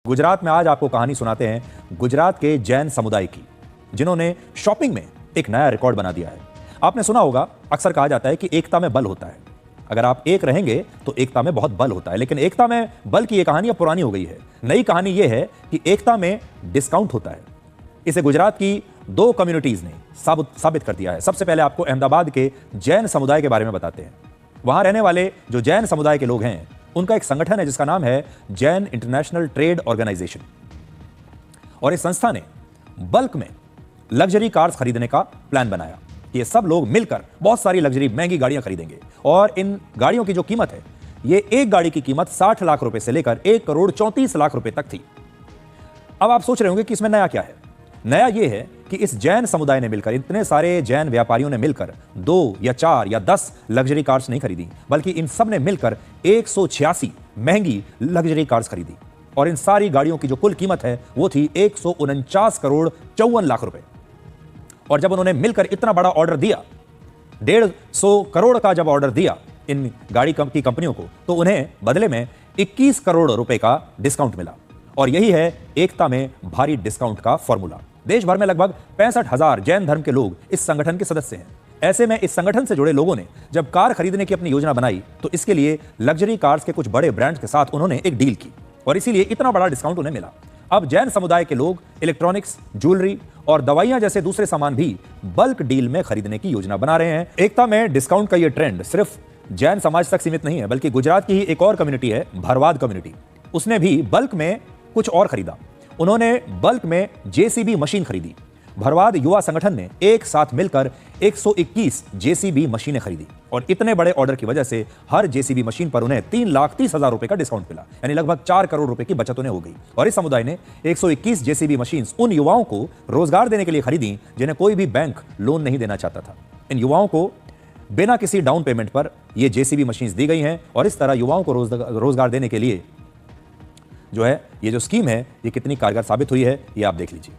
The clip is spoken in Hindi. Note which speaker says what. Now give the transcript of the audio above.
Speaker 1: गुजरात में आज आपको कहानी सुनाते हैं गुजरात के जैन समुदाय की, जिन्होंने शॉपिंग में एक नया रिकॉर्ड बना दिया है। आपने सुना होगा, अक्सर कहा जाता है कि एकता में बल होता है। अगर आप एक रहेंगे तो एकता में बहुत बल होता है, लेकिन एकता में बल की यह कहानी अब पुरानी हो गई है। नई कहानी यह है कि एकता में डिस्काउंट होता है। इसे गुजरात की दो कम्युनिटीज ने साबित कर दिया है। सबसे पहले आपको अहमदाबाद के जैन समुदाय के बारे में बताते हैं। वहां रहने वाले जो जैन समुदाय के लोग हैं, उनका एक संगठन है जिसका नाम है जैन इंटरनेशनल ट्रेड ऑर्गेनाइजेशन। और इस संस्था ने बल्क में लग्जरी कार्स खरीदने का प्लान बनाया। ये सब लोग मिलकर बहुत सारी लग्जरी महंगी गाड़ियां खरीदेंगे और इन गाड़ियों की जो कीमत है, ये एक गाड़ी की कीमत 60 लाख रुपए से लेकर 1 करोड़ 34 लाख रुपए तक थी। अब आप सोच रहे होंगे कि इसमें नया क्या है। नया यह है कि इस जैन समुदाय ने मिलकर, इतने सारे जैन व्यापारियों ने मिलकर 2 या 4 या 10 लग्जरी कार्स नहीं खरीदी, बल्कि इन सब ने मिलकर 186 महंगी लग्जरी कार्स खरीदी। और इन सारी गाड़ियों की जो कुल कीमत है वो थी 149 करोड़ 54 लाख रुपए। और जब उन्होंने मिलकर इतना बड़ा ऑर्डर दिया, 150 करोड़ का जब ऑर्डर दिया इन गाड़ी की कंपनियों को, तो उन्हें बदले में 21 करोड़ रुपए का डिस्काउंट मिला। और यही है एकता में भारी डिस्काउंट का फॉर्मूला। देश भर में लगभग 65,000 जैन धर्म के लोग इस संगठन के सदस्य हैं। ऐसे में इस संगठन से जुड़े लोगों ने जब कार खरीदने की अपनी योजना बनाई, तो इसके लिए लग्जरी कार्स के कुछ बड़े ब्रांड्स के साथ उन्होंने एक डील की और इसीलिए इतना बड़ा डिस्काउंट उन्हें मिला। अब जैन समुदाय के लोग इलेक्ट्रॉनिक्स, ज्वेलरी और दवाइयां जैसे दूसरे सामान भी बल्क डील में खरीदने की योजना बना रहे हैं। एकता में डिस्काउंट का यह ट्रेंड सिर्फ जैन समाज तक सीमित नहीं है, बल्कि गुजरात की ही एक और कम्युनिटी है, भरवाद कम्युनिटी। उसने भी बल्क में कुछ और खरीदा। उन्होंने बल्क में जेसीबी मशीन खरीदी। भरवाद युवा संगठन ने एक साथ मिलकर 121 जेसीबी मशीनें खरीदी और इतने बड़े ऑर्डर की वजह से हर जेसीबी मशीन पर उन्हें 3,30,000 रुपए का डिस्काउंट मिला, यानी लगभग 4 करोड़ रुपए की बचत उन्हें हो गई। और इस समुदाय ने 121 जेसीबी मशीन उन युवाओं को रोजगार देने के लिए खरीदी जिन्हें कोई भी बैंक लोन नहीं देना चाहता था। इन युवाओं को बिना किसी डाउन पेमेंट पर यह जेसीबी मशीन दी गई हैं और इस तरह युवाओं को रोजगार देने के लिए जो है ये जो स्कीम है, ये कितनी कारगर साबित हुई है, ये आप देख लीजिए।